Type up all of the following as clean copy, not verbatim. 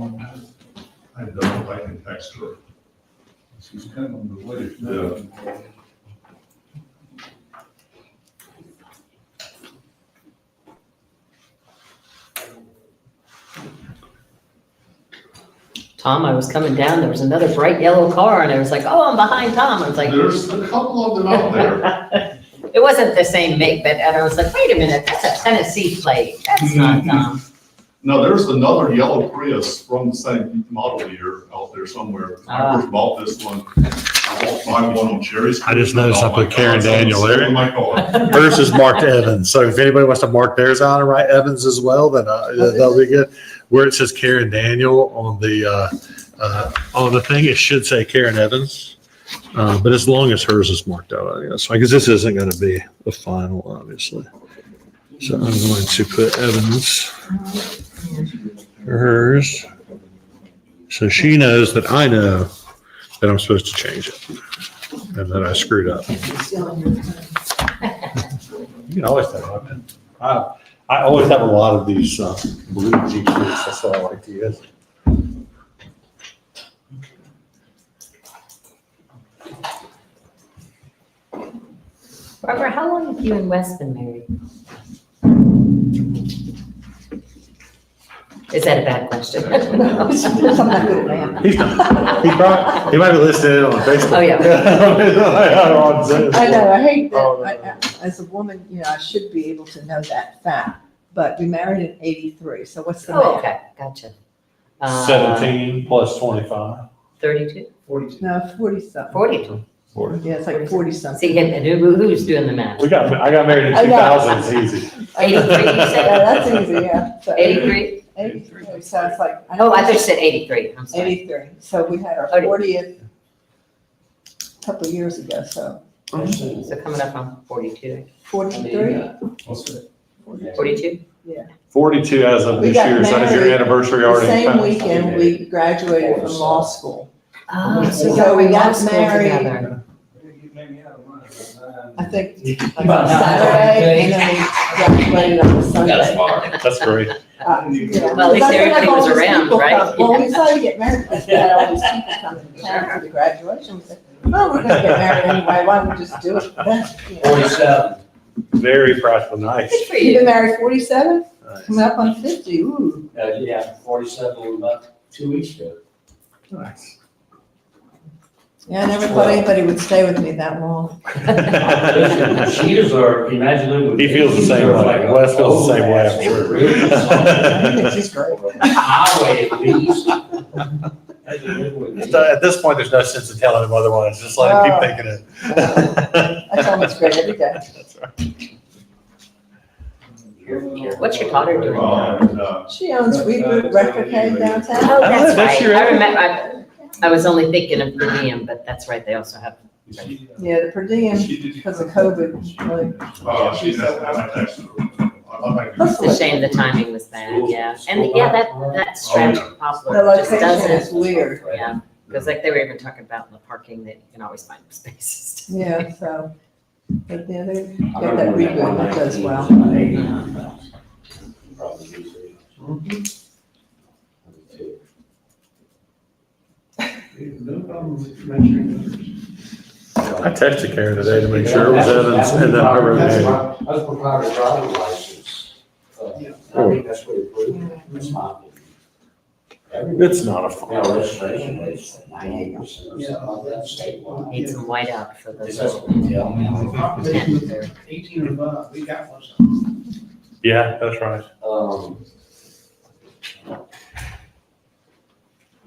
I don't, I can text her. She's coming the way. Yeah. Tom, I was coming down, there was another bright yellow car, and I was like, oh, I'm behind Tom. I was like, There's a couple of them out there. it wasn't the same make, but, and I was like, wait a minute, that's a Tennessee plate. That's not Tom. No, there's another yellow Prius from the same model year out there somewhere. I first bought this one. I walked by one on Cherry's. I just noticed I put Karen Daniel there. In my car. Hers is marked Evans, so if anybody wants to mark theirs out and write Evans as well, then that'll be good. Where it says Karen Daniel on the thing, it should say Karen Evans. But as long as hers is marked out, I guess, because this isn't going to be the final, obviously. So I'm going to put Evans for hers, so she knows that I know that I'm supposed to change it and that I screwed up. You can always tell I always have a lot of these blue Jeep suits. That's what I like to use. Barbara, how long have you and Wes been married? Is that a bad question? I'm not good at math. He might be listening on Facebook. Oh, yeah. I know, I hate Oh, that, as a woman, I should be able to know that fact, but we married in 83, so what's the Oh, math? okay, gotcha. 17 plus 25. 32, No, 40-something. 42. 40. Yeah, it's like 40-something. See, and who's doing the math? I got married in I know. 2000. It's easy. 83, you Yeah, said? that's easy, yeah. So 83? 83, so it's like. Oh, I thought you said 83, I'm sorry. 83, so we had our Okay. 40th a couple of years ago, so So coming up on 42. 43? What's that? 42? 42 as of We this got year. So is your married anniversary The already same passed? weekend, we graduated from law school. Oh, so So we we got got school married. together. You made me out of money. I think like on Saturday, and then we graduated on Sunday. That's great. Yeah. Well, at least Because I everybody have all was these around, people right? come- Well, we decided to get married because we had all these people coming to town for the graduation. We said, well, we're gonna get married anyway, why don't we just do it? You know. 47. Very practical. Nice. Good for You've you. been married 47? Nice. Coming up on 50, ooh. Yeah, 47 about 2 weeks ago. Nice. Yeah, I never thought anybody would stay with me that long. Cheaters are, imagine living with. He feels the same way. Wes feels the same way, I'm sure. I think she's great. Highway at least. Had to live with me. At this point, there's no sense in telling him otherwise. Just let him keep thinking it. I tell them it's great every day. That's right. What's your daughter doing? She owns Reboot Record Head downtown. Oh, that's that's right. your- I remember, I was only thinking of per diem, but that's right, they also have. Yeah, the per diem, because of COVID, really. She's I texted her. I'll make it. It's a shame the timing was bad, yeah. And yeah, that stretch of The Poplar just location is doesn't, weird. yeah. Because like they were even talking about in the parking that you can always find spaces. Yeah, so, but yeah, they got that Reboot that does well. I texted Karen today to make sure it was Evans, and then I wrote it in. That's provided driving license. I think that's what it proved. That's my opinion. It's not a Yeah, fun. registration rate's 98% or something like that statewide. Need some white out for That's those. what they tell me. 18 or above, we got one. Yeah, that's right.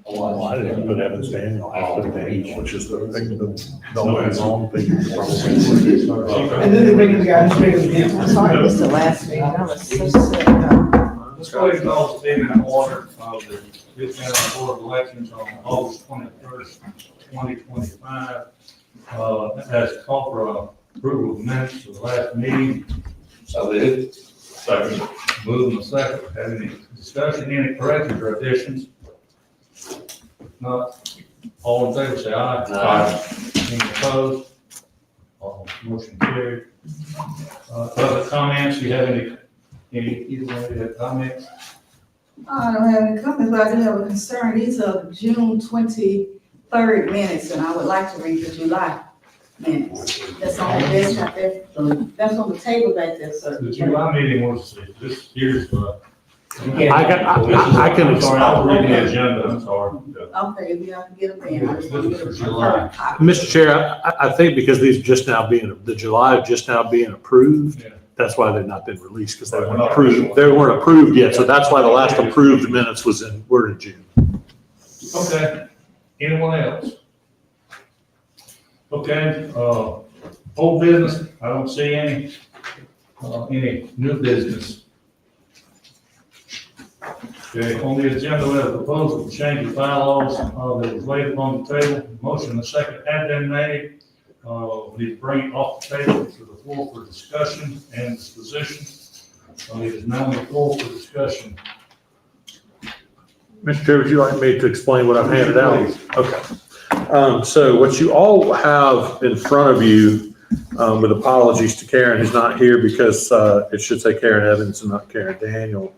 Well, I didn't put Evans Daniel, I put Daniel, which is the thing, the only wrong thing. And then they bring in the guy who's bigger than him. I'm sorry, I missed the last meeting, I was so sick. Let's go ahead and call the meeting in order of the Butte County Board of Elections on August 21st, 2025. As called for approval of minutes of the last meeting. So it, Second. Moving the second, have any discussion, any corrections or additions? If not, all in favor, say aye. Aye. Any opposed? Motion carried. Public comments, you have any comments? I don't have any comments, but I do have a concern. These are June 23rd minutes, and I would like to read the July minutes. That's on the desk out there. That's on the table back there, sir. The July meeting was, this here's, I can- I'm sorry, I was reading the agenda, I'm sorry. Okay, if y'all can get them in. I just This want to is get for a July. copy. Mr. Chair, I think because these are just now being, the July are just now being approved, Yeah. that's why they've not been released, because they Right, weren't not approved. official. They weren't approved yet, so that's why the last approved minutes were in June. Okay, anyone else? Okay, old business, I don't see any new business. Okay, on the agenda, we have a proposal to change the bylaws, that was laid upon the table. Motion and a second have been made. We need to bring it off the table to the floor for discussion and disposition. It is now on the floor for discussion. Mr. Chair, would you like me to explain what I've handed out? Okay. So what you all have in front of you, with apologies to Karen, who's not here because it should say Karen Evans and not Karen Daniel,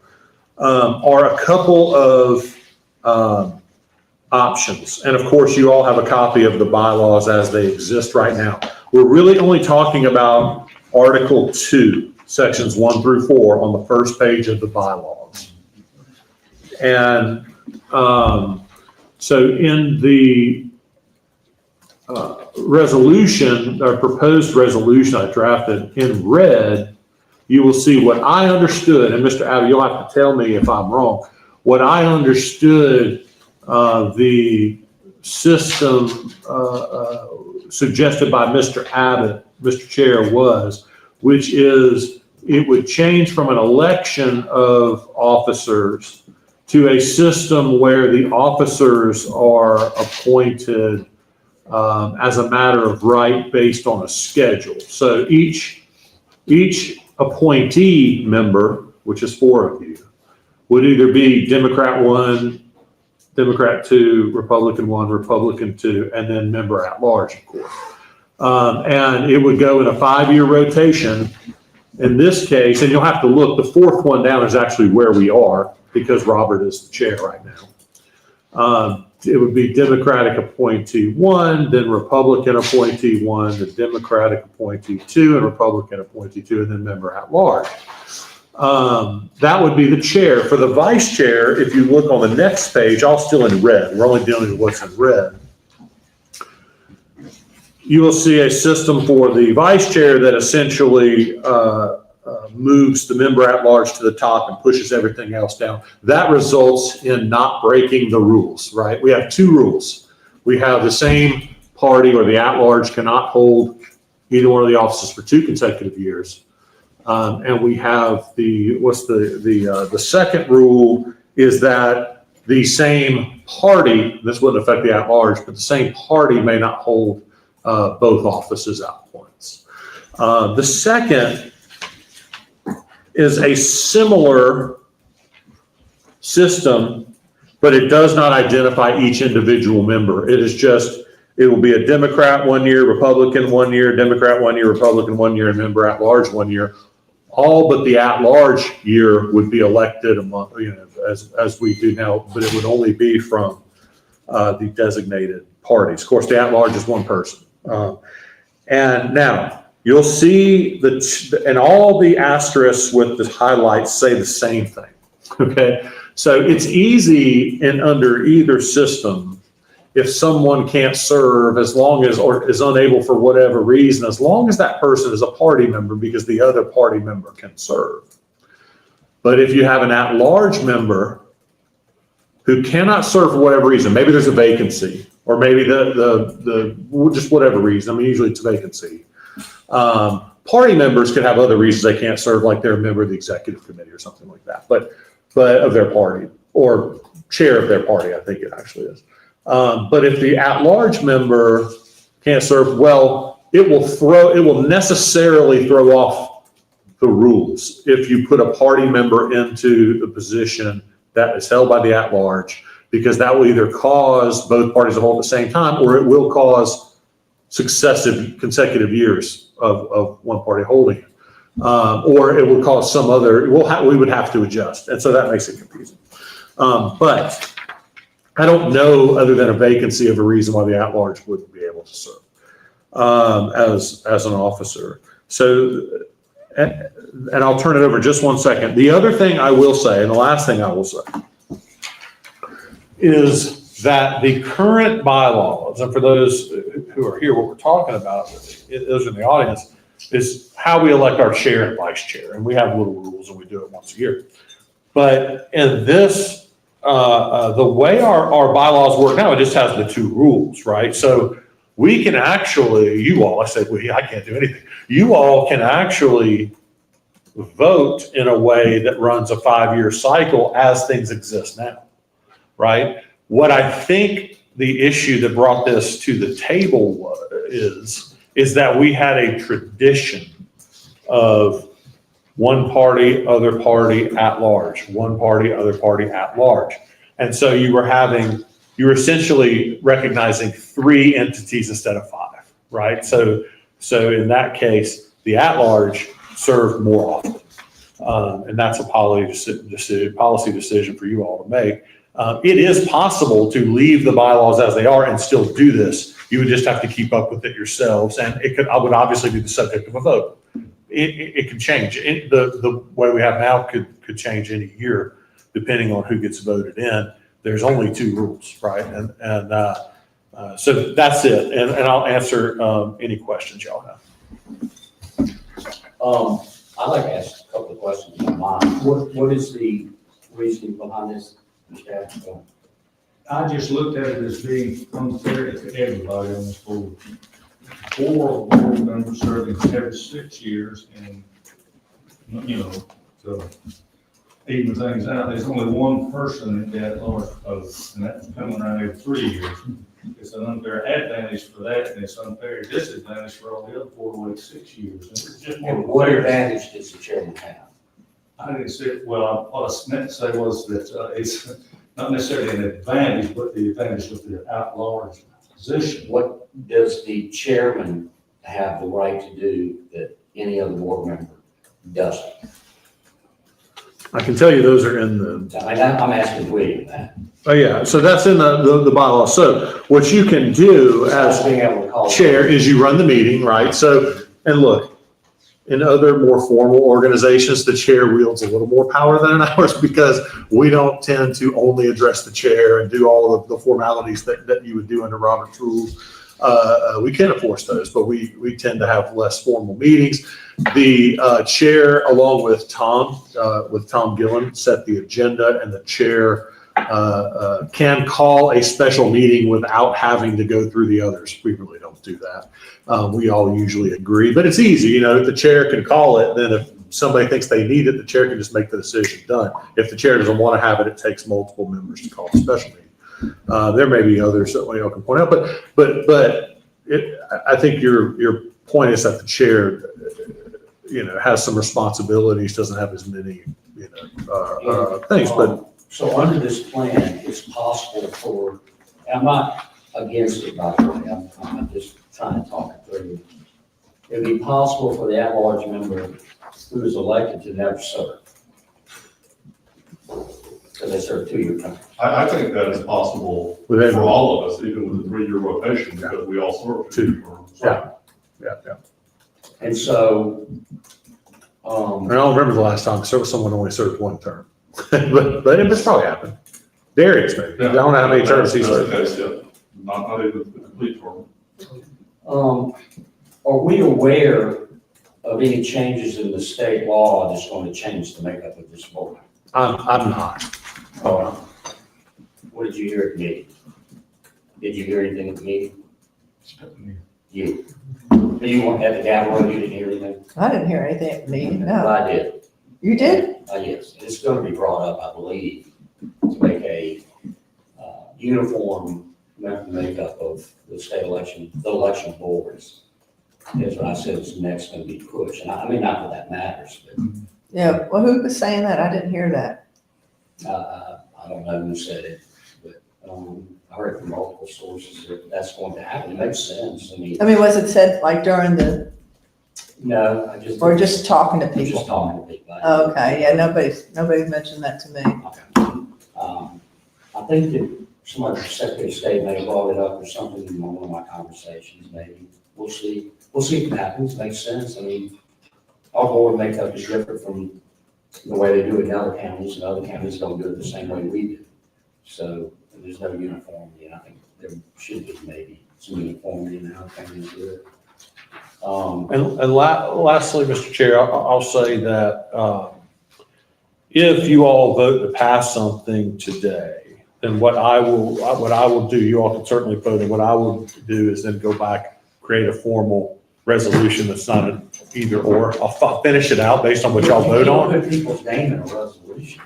are a couple of options. And of course, you all have a copy of the bylaws as they exist right now. We're really only talking about Article 2, Sections 1 through 4 on the first page of the bylaws. And so in the resolution, or proposed resolution I drafted in red, you will see what I understood, and Mr. Abbott, you'll have to tell me if I'm wrong, what I understood the system suggested by Mr. Abbott, Mr. Chair, was, which is it would change from an election of officers to a system where the officers are appointed as a matter of right based on a schedule. So each appointee member, which is 4 of you, would either be Democrat 1, Democrat 2, Republican 1, Republican 2, and then member at large, of course. And it would go in a 5-year rotation. In this case, and you'll have to look, the 4th one down is actually where we are because Robert is the chair right now. It would be Democratic appointee 1, then Republican appointee 1, the Democratic appointee 2, and Republican appointee 2, and then member at large. That would be the chair. For the vice chair, if you look on the next page, all still in red, we're only dealing with what's in red. You will see a system for the vice chair that essentially moves the member at large to the top and pushes everything else down. That results in not breaking the rules, right? We have 2 rules. We have the same party or the at-large cannot hold either one of the offices for 2 consecutive years. And we have the second rule is that the same party, this wouldn't affect the at-large, but the same party may not hold both offices at once. The second is a similar system, but it does not identify each individual member. It is just, it will be a Democrat 1 year, Republican 1 year, Democrat 1 year, Republican 1 year, and member at large 1 year. All but the at large year would be elected among, as we do now, but it would only be from the designated parties. Of course, the at large is 1 person. And now you'll see and all the asterisks with the highlights say the same thing. Okay. So it's easy under either system if someone can't serve or is unable for whatever reason, as long as that person is a party member because the other party member can serve. But if you have an at-large member who cannot serve for whatever reason, maybe there's a vacancy, or maybe just whatever reason, I mean, usually it's a vacancy. Party members could have other reasons they can't serve, like they're a member of the executive committee or something like that, but of their party, or chair of their party, I think it actually is. But if the at-large member can't serve, well, it will necessarily throw off the rules if you put a party member into the position that is held by the at-large, because that will either cause both parties to hold at the same time, or it will cause consecutive years of one party holding it. Or it will cause some other, we would have to adjust. And so that makes it confusing. But I don't know, other than a vacancy, of a reason why the at-large wouldn't be able to serve as an officer. So, and I'll turn it over just one second. The other thing I will say, and the last thing I will say, is that the current bylaws, and for those who are here, what we're talking about, those in the audience, is how we elect our chair and vice chair. And we have little rules and we do it once a year. But in this, the way our bylaws work now, it just has the two rules, right? So we can actually, you all, I said we, I can't do anything. You all can actually vote in a way that runs a 5-year cycle as things exist now, right? What I think the issue that brought this to the table is that we had a tradition of one party, other party at large, one party, other party at large. And so you were essentially recognizing 3 entities instead of 5, right? So in that case, the at large served more often. And that's a policy decision for you all to make. It is possible to leave the bylaws as they are and still do this. You would just have to keep up with it yourselves. And I would obviously be the subject of a vote. It could change. The way we have now could change any year, depending on who gets voted in. There's only 2 rules, right? And so that's it. And I'll answer any questions y'all have. I'd like to ask a couple of questions on mine. What is the reasoning behind this? I just looked at it as being unfair to everybody on this board. 4 board members serving every 6 years, and, you know, to even things out, there's only one person that large post, and that's coming around every 3 years. It's an unfair advantage for that, and it's unfair disadvantage for all the other 4 to wait 6 years. And it's just more. And what advantage does the chairman have? I didn't say, well, what I meant to say was that it's not necessarily an advantage, but the advantage of the at-large position. What does the chairman have the right to do that any other board member doesn't? I can tell you those are in the. I mean, I'm asking William that. Oh, yeah. So that's in the bylaw. So what you can do as Being able to call. chair is you run the meeting, right? So, and look, in other more formal organizations, the chair wields a little more power than in ours because we don't tend to only address the chair and do all of the formalities that you would do under Robert's rules. We can enforce those, but we tend to have less formal meetings. The chair, along with Tom Gillen, set the agenda, and the chair can call a special meeting without having to go through the others. We really don't do that. We all usually agree, but it's easy. You know, if the chair can call it, then if somebody thinks they need it, the chair can just make the decision, done. If the chair doesn't want to have it, it takes multiple members to call a special meeting. There may be others that we all can point out, but I think your point is that the chair, has some responsibilities, doesn't have as many, things, but. So under this plan, it's possible for, I'm not against it, by the way, I'm just trying to talk it through. It'd be possible for the at-large member who is elected to never serve. Because they serve 2-year terms. I think that is possible for all of us, even with a 3-year rotation, because we all serve 2 terms. Yeah. And so, I don't remember the last time someone only served 1 term, but it's probably happened. Darius maybe. I don't know how many terms he served. Not even the complete term. are we aware of any changes in the state law that's going to change the makeup of this board? I'm not. What did you hear at the meeting? Did you hear anything at the meeting? You weren't at the gavel, you didn't hear anything? I didn't hear anything at the meeting, Well, no. I did. You did? Yes, it's going to be brought up, I believe, to make a uniform makeup of the state election, the election boards. That's what I said is next going to be pushed. And I mean, not that that matters, but Yeah, well, who was saying that? I didn't hear that. I don't know who said it, but I heard from multiple sources that that's going to happen. It makes sense. I mean, was it said like during the, No, I just. or just talking to Just people? talking to people. Okay, yeah, nobody's mentioned that to me. I think that somebody, Secretary of State may have brought it up or something in one of my conversations, maybe. We'll see if it happens, makes sense. I mean, our board makeup is different from the way they do it in other counties, and other counties don't do it the same way we do. So there's no uniformity, and I think there should be maybe some uniformity in how counties do it. Lastly, Mr. Chair, I'll say that if you all vote to pass something today, then what I will do, you all can certainly vote, and what I will do is then go back, create a formal resolution that's not an either or. I'll finish it out based on what y'all vote on. You don't put people's name in a resolution.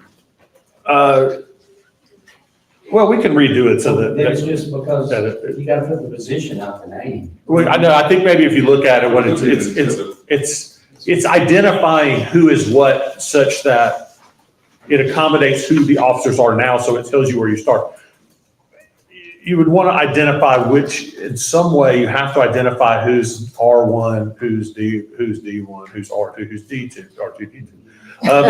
Well, we can redo it so that. It's just because you gotta put the position, not the name. Well, I know, I think maybe if you look at it, what it's identifying who is what such that it accommodates who the officers are now, so it tells you where you start. You would want to identify which, in some way, you have to identify who's R1, who's D1, who's R2, who's D2, R2, D2. Yeah,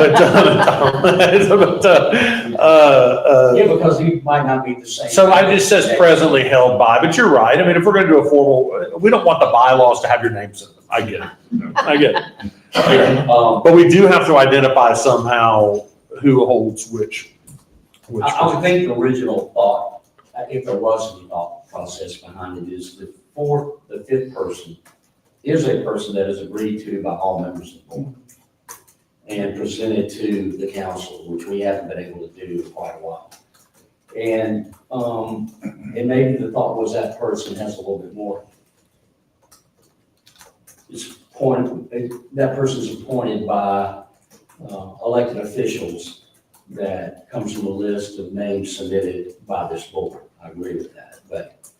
because you might not be the same. So it just says presently held by, but you're right. I mean, if we're going to do a formal, we don't want the bylaws to have your names in them. I get it. But we do have to identify somehow who holds which. I would think the original thought, if there was any thought process behind it, is the fifth person is a person that is agreed to by all members of the board and presented to the council, which we haven't been able to do in quite a while. And maybe the thought was that person has a little bit more. That person's appointed by elected officials that comes from a list of names submitted by this board. I agree with that, but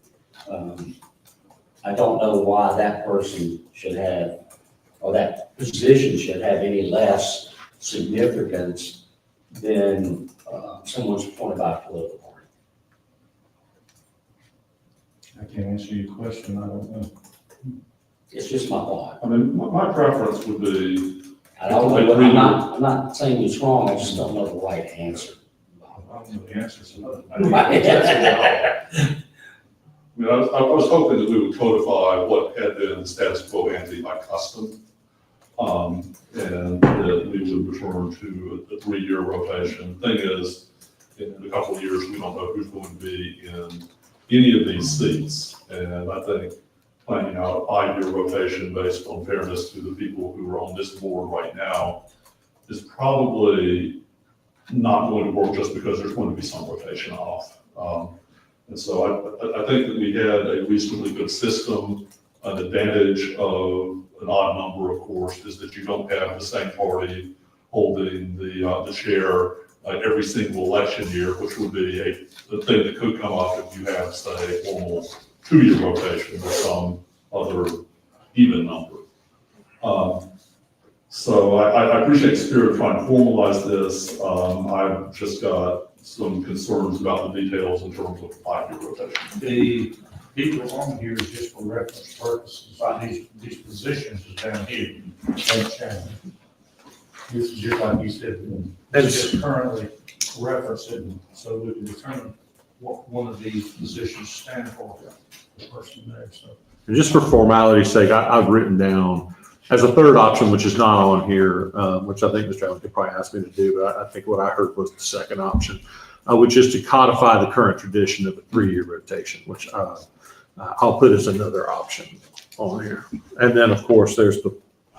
I don't know why that person should have, or that position should have any less significance than someone's appointed by a political party. I can't answer your question, I don't know. It's just my thought. I mean, my preference would be, I don't know, I'm not saying it's wrong, I just don't know the right answer. I don't know the answer to that. I mean, I was hoping that we would codify what had been status quo ante by custom. And that we would return to a 3-year rotation. Thing is, in a couple of years, we don't know who's going to be in any of these seats. And I think planning out a 5-year rotation based on fairness to the people who are on this board right now is probably not going to work just because there's going to be some rotation off. And so I think that we had a reasonably good system. An advantage of an odd number, of course, is that you don't have the same party holding the chair every single election year, which would be a thing that could come up if you have, say, a formal 2-year rotation or some other even number. So I appreciate the spirit of trying to formalize this. I've just got some concerns about the details in terms of 5-year rotation. The people on here is just for reference purposes, like these positions is down here, don't change. This is just like you said, it's just currently referencing, so we can determine what one of these positions stand for, the person there, so. And just for formality's sake, I've written down as a third option, which is not on here, which I think Mr. Allen could probably ask me to do, but I think what I heard was the second option, which is to codify the current tradition of a 3-year rotation, which I'll put as another option on here. And then, of course, that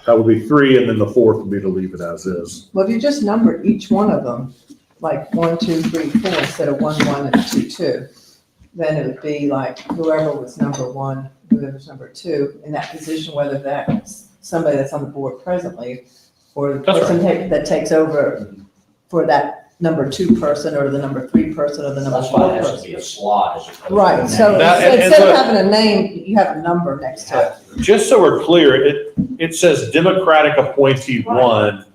would be 3, and then the 4th would be to leave it as is. Well, if you just number each one of them, like 1, 2, 3, 4, instead of 1, 1, and 2, 2, then it would be like whoever was number 1, whoever's number 2, in that position, whether that's somebody that's on the board presently, or the That's person that takes over for that number 2 person, or the number 3 person, or the number That's 4 why it has to person. be a slot as opposed to a Right, name. so and instead look- of having a name, you have a number next to it. Just so we're clear, it says Democratic appointee 1,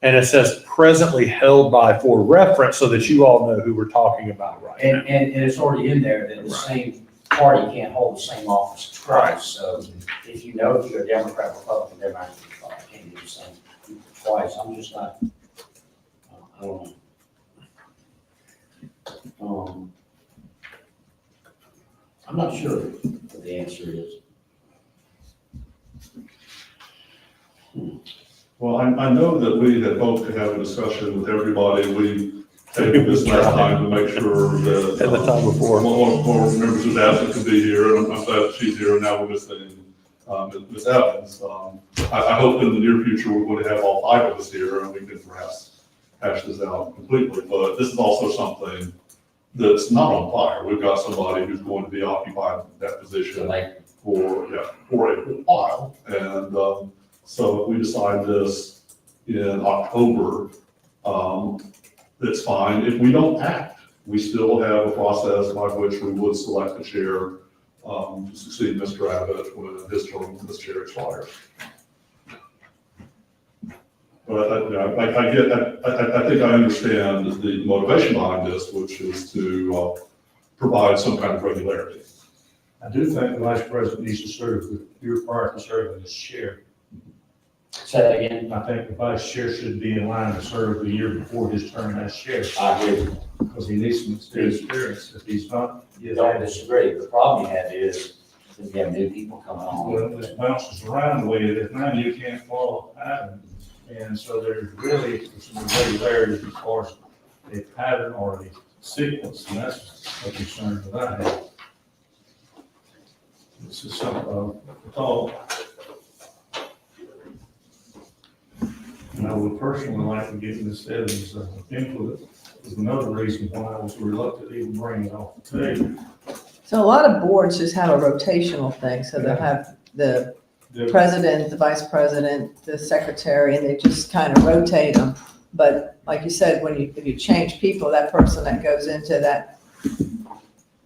and it says presently held by for reference, so that you all know who we're talking about right now. And it's already in there that the same party can't hold the same office twice. So if you know if you're a Democrat, Republican, they're not, can't do the same twice. I'm just not, I don't know. I'm not sure what the answer is. Well, I know that we had hoped to have a discussion with everybody. We tabled this last time to make sure that. And the time before. More members who's absent could be here, and I'm glad she's here, and now we're missing, Ms. Evans. I hope in the near future, we're going to have all 5 of us here, and we can perhaps hash this out completely, but this is also something that's not on fire. We've got somebody who's going to be occupying that position for a while, and, so if we decide this in October, it's fine. If we don't act, we still have a process by which we would select a chair to succeed Mr. Abbott when his term as chair expires. But I think I understand the motivation behind this, which is to provide some kind of regularity. I do think the vice president needs to serve the year prior to serving as chair. Say that again. I think the vice chair should be in line to serve the year before his term as chair, I agree. because he needs some experience. If he's not, You don't disagree. The problem you have is that you have new people coming on. well, this bounces around the way it is now, you can't follow a pattern. And so there's really some irregularities as far as a pattern or a sequence, and that's a concern that I have. This is some, thought. And I would personally like to get Ms. Evans' input, is another reason why I was reluctant to even bring it off the table. So a lot of boards just have a rotational thing, so they'll have the president, the vice president, the secretary, and they just kind of rotate them. But like you said, if you change people, that person that goes into that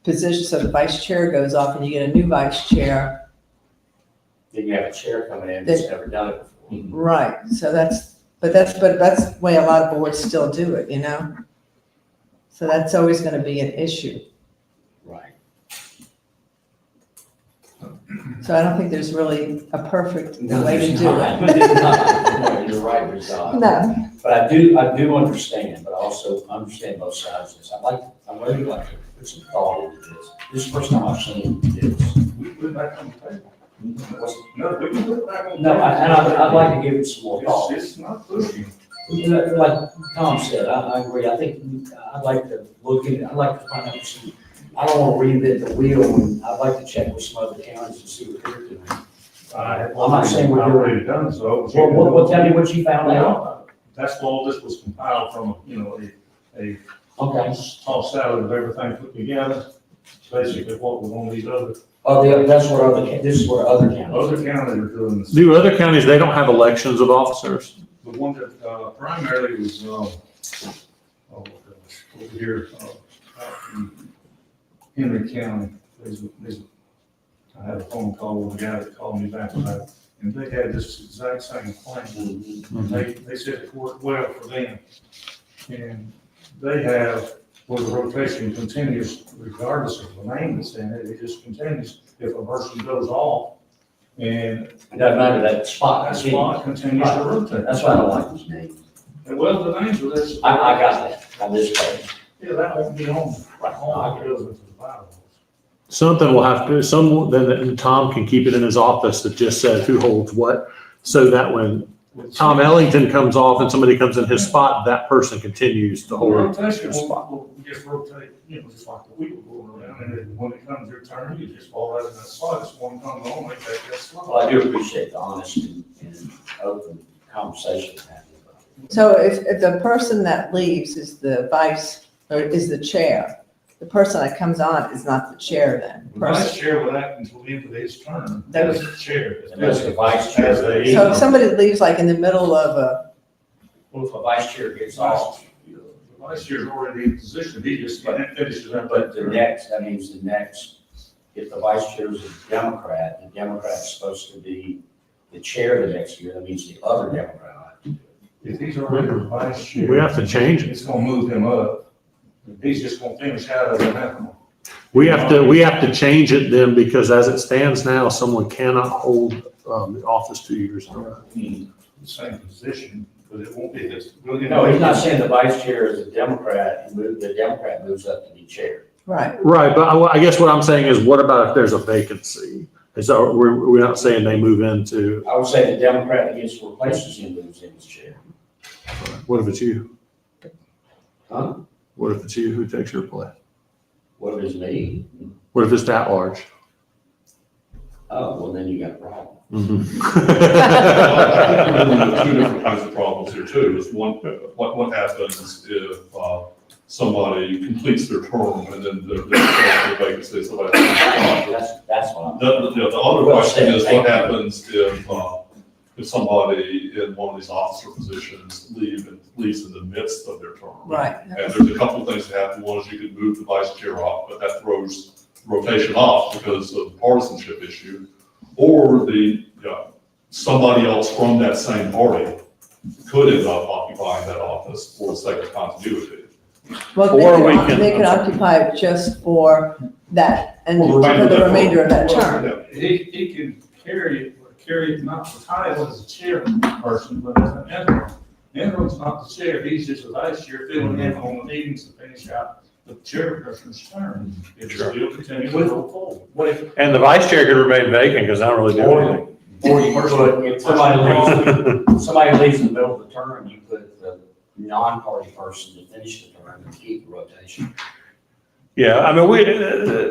position, so the vice chair goes off and you get a new vice chair. Then you have a chair coming in that's never done it before. Right, so that's the way a lot of boards still do it, you know? So that's always gonna be an issue. Right. So I don't think there's really a perfect No, way to there's do not. it. There's not. No, you're right, there's not. No, But I do understand, but I also understand both sides of this. I'm really like to put some thought into this. This is the first time I've seen this. We put it back on the table. No, we can put it back on the No, table. and I'd like to give it some more thought. It's not pushing. Like Tom said, I agree. I think I'd like to look in, I'd like to find out some, I don't want to reinvent the wheel, and I'd like to check with some other counties and see what they're doing. I'm not saying we're I've doing- already done so. Well, tell me what you found out. Well, that's all this was compiled from, a Okay. toss salad of everything put together. Basically what was on these other This is what other counties. counties are doing. This. Do other counties, they don't have elections of officers? The one that primarily was, oh gosh, over here, out in Henry County. I had a phone call with a guy that called me back about it, and they had this exact same plan. And they said it worked well for them. And they have, where the rotation continues regardless of the name that's in it, it just continues if a person goes off. And It doesn't matter, that spot. that spot continues to rotate. That's why I don't like these names. And well, the names of this. I got that on this page. Yeah, that won't be on, all it goes into the bylaws. Something will have to, then Tom can keep it in his office that just said who holds what. So that when Tom Ellington comes off and somebody comes in his spot, that person continues to The hold. rotation spot. will just rotate, just like the wheel going around, and then when it comes your turn, you just fall out of that slot, it's one comes on, they take that slot. Well, I do appreciate the honesty and open conversation we're having about it. so if the person that leaves is the vice, or is the chair, the person that comes on is not the chair then? The vice chair will act until the end of his term, That that's the chair. And that's the vice chair. As they- So if somebody leaves like in the middle of Well, if a vice chair gets off, The vice chair's already in position, he just finishes up. but that means the next, if the vice chair is a Democrat, the Democrat's supposed to be the chair the next year, that means the other Democrat will have to do it. If he's already the vice chair. We have to change it. It's gonna move him up. He's just gonna finish out of it. We have to change it then, because as it stands now, someone cannot hold the office 2 years in a row. The same position, but it won't be his. No, he's not saying the vice chair is a Democrat, and the Democrat moves up to be chair. Right. Right, but I guess what I'm saying is, what about if there's a vacancy? So we're not saying they move into, I would say the Democrat that gets replaces him moves in as chair. what if it's you? Huh? What if it's you who takes your place? What if it's me? What if it's that large? Oh, well, then you got a problem. I think we're dealing with two different kinds of problems here too. Is one, what happens if somebody completes their term and then there's a vacancy, somebody. That's what I'm. The other question is what happens if somebody in one of these officer positions leaves in the midst of their term? Right. And there's a couple of things that happen. One is you can move the vice chair off, but that throws rotation off because of the partisanship issue. Or somebody else from that same party could end up occupying that office for the sake of continuity. Well, they could occupy it just for that and for the remainder of that term. He can carry not the title as a chairperson, but as an interim. Interim's not the chair, he's just a vice chair filling in on the meetings to finish out the chairperson's term. It Sure. still continues to go forward. And the vice chair could remain vacant because I don't really do anything. Or you put, if somebody leaves in the middle of the term, you put the non-party person to finish the term and keep the rotation. Yeah, I mean,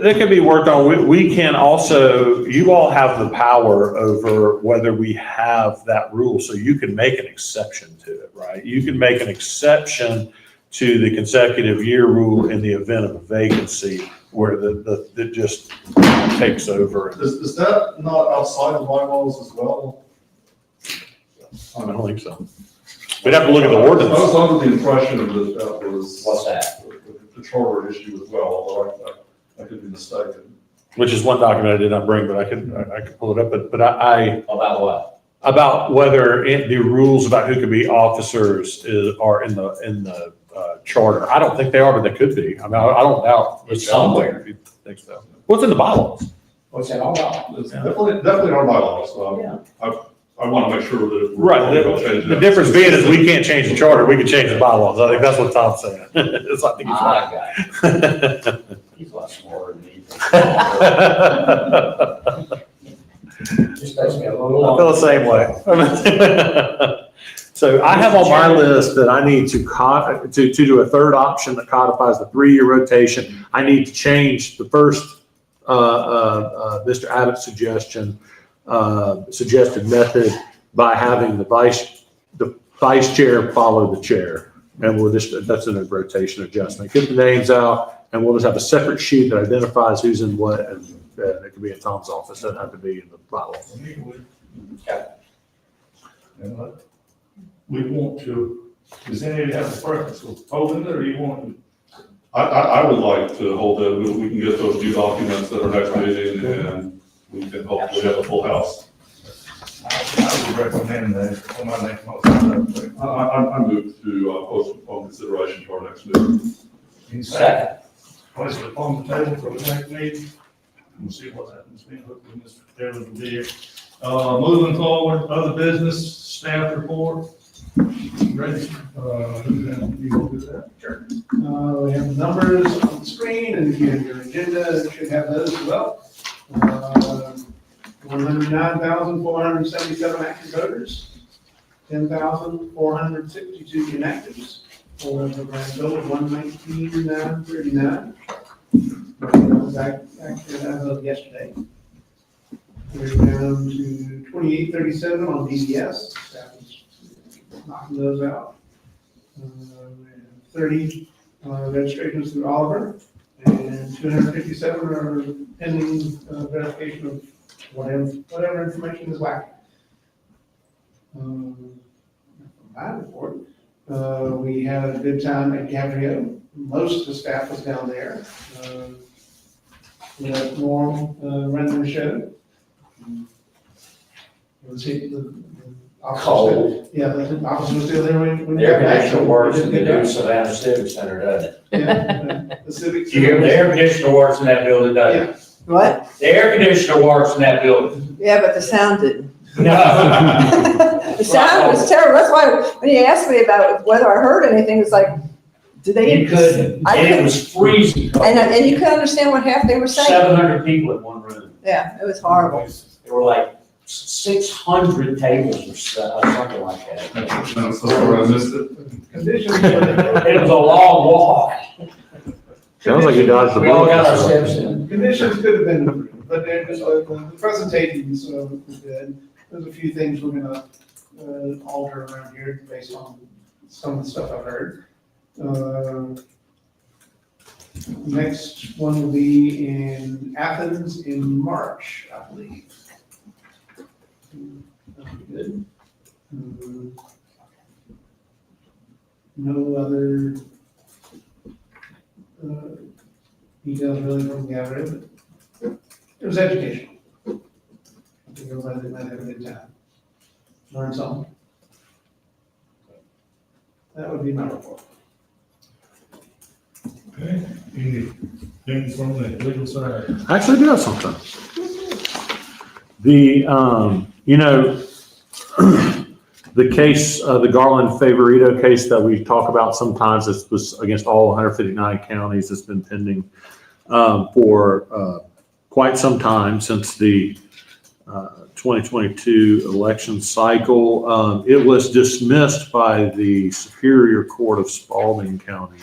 that can be worked on. We can also, you all have the power over whether we have that rule, so you can make an exception to it, right? You can make an exception to the consecutive year rule in the event of a vacancy where that just takes over. Is that not outside of bylaws as well? I don't think so. We'd have to look at the I was ordinance. under the impression that was. What's that? The charter issue as well, although I could be mistaken. Which is one document I did not bring, but I could pull it up. But I About what? about whether the rules about who could be officers are in the charter. I don't think they are, but they could be. I mean, I don't doubt. It's somewhere. If you think so. What's in the bylaws? What's that all about? It's definitely our bylaws, so Yeah. I want to make sure that. Right. The difference being is we can't change the charter. We can change the bylaws. I think that's what Tom's saying. It's I think he's right. I got it. He's a lot smarter than me. Just takes me a little I longer. feel the same way. So I have on my list that I need to do a third option that codifies the 3-year rotation. I need to change the first, Mr. Abbott's suggested method by having the vice chair follow the chair. And that's a rotation adjustment. Get the names out and we'll just have a separate sheet that identifies who's in what, and it can be in Tom's office. Doesn't have to be in the bylaws. We want to, does anybody have a preference of holding it, or you want to? I would like to hold that, we can get those two documents at our next meeting and we can hopefully have a full house. I would recommend that for my next motion. I move to postpone consideration to our next meeting. Second. Place it upon the table for the next meeting. We'll see what happens. Hopefully, Mr. Taylor will be here. Moving forward, other business, staff report. Ready? You go with that? Sure. We have the numbers on the screen, and if you have your agenda, it should have those as well. 109,477 active voters, 10,462 inactives, for the grand total of 119,939. Actually, as of yesterday. We're down to 2837 on DBS. Staff is knocking those out. 30 registrations through Oliver, and 257 are pending verification of whatever information is lacking. My report, we had a good time at Gabrielle. Most of the staff was down there. We had Norm running the show. Was he the officer? Cold. Yeah, the officer was still there when The air conditioner works Did in a the good new job. Savannah Civic Center, doesn't it? Yeah, the civic. You hear, the air conditioner works in that building, doesn't it? What? The air conditioner works in that building. Yeah, but the sound didn't. The sound was terrible. That's why when you asked me about whether I heard anything, it's like, did they? You couldn't, I and it couldn't. was freezing. And you couldn't understand what half they were saying. 700 people in one room. Yeah, it was horrible. There were like 600 tables or something like that. I'm so sorry I missed it. Conditions, It was a long walk. Sounds like you dodged the We all got our bullet. steps in. conditions could have been improved, but the presentations were good. There's a few things we're gonna alter around here based on some of the stuff I've heard. Next one will be in Athens in March, I believe. That'll be good. No other details really from the gathering, but it was educational. I think everybody might have a good time. Learn something. That would be my report. Okay, anything from the legal side? I actually do have something. The, the case, the Garland Favorito case that we talk about sometimes, this was against all 159 counties. It's been pending for quite some time, since the 2022 election cycle. It was dismissed by the Superior Court of Spalding County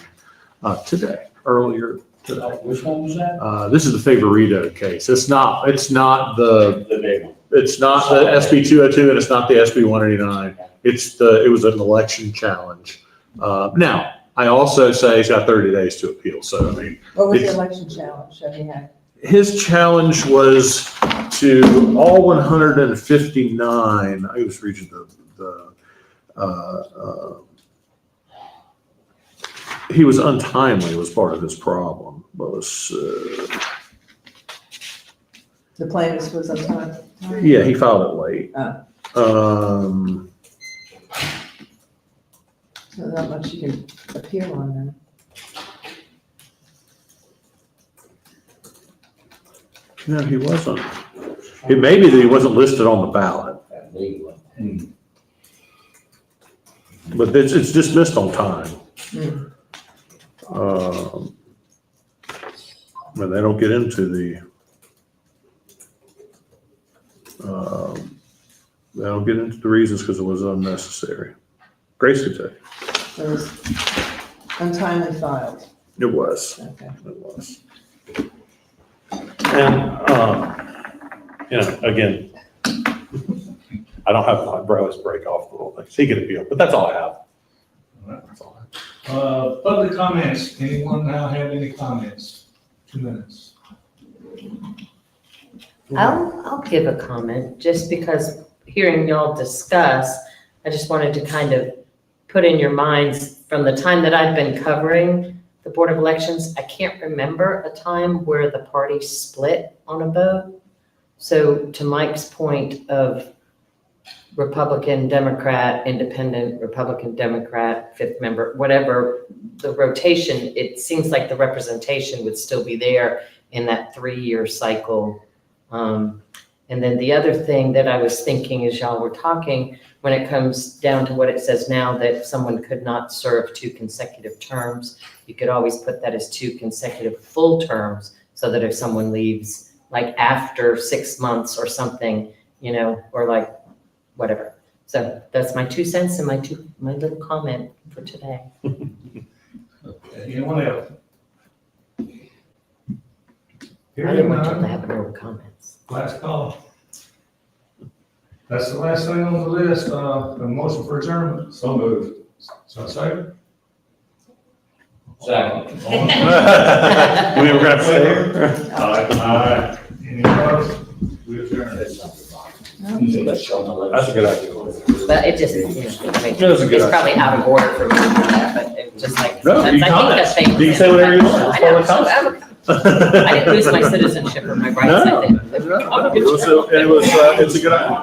earlier today. Which one was that? This is the Favorito case. It's not the The big one. it's not the SB 202 and it's not the SB 189. It was an election challenge. Now, I also say he's got 30 days to appeal. So, I mean, What was the It's- election challenge that he had? his challenge was to all 159. I was reading he was untimely was part of his problem. The plaintiff was on time? Yeah, he filed it late. Oh. So not much you can appeal on then. No, he wasn't. It may be that he wasn't listed on the ballot, That big one. but it's dismissed on time. When they don't get into the, reasons because it was unnecessary. Grace could say. It was untimely filed. It was. Okay. It was. And, again, I don't have my brows break off the little things. He can appeal, but that's all I have. That's all I have. Public comments, anyone now have any comments? 2 minutes. I'll give a comment, just because hearing y'all discuss, I just wanted to kind of put in your minds, from the time that I've been covering the Board of Elections, I can't remember a time where the party split on a vote. So to Mike's point of Republican, Democrat, Independent, Republican, Democrat, fifth member, whatever the rotation, it seems like the representation would still be there in that 3-year cycle. And then the other thing that I was thinking as y'all were talking, when it comes down to what it says now, that someone could not serve 2 consecutive terms, you could always put that as 2 consecutive full terms, so that if someone leaves like after 6 months or something, or like whatever. So that's my 2 cents and my little comment for today. Okay, anyone else? I Hearing didn't want you to none, have no comments. last call. That's the last thing on the list, a motion for adjournment. So moved. So second. Second. We were gonna stay here? Aye. Any opposed? We adjourn. Let's show them the That's a good idea. But it just, That's a good it's probably out of order for me to do that, but it was just like. No, I you think comment. that's famous. You can say whatever you want. I know, so I didn't lose my citizenship or my rights, I think. It's a good idea.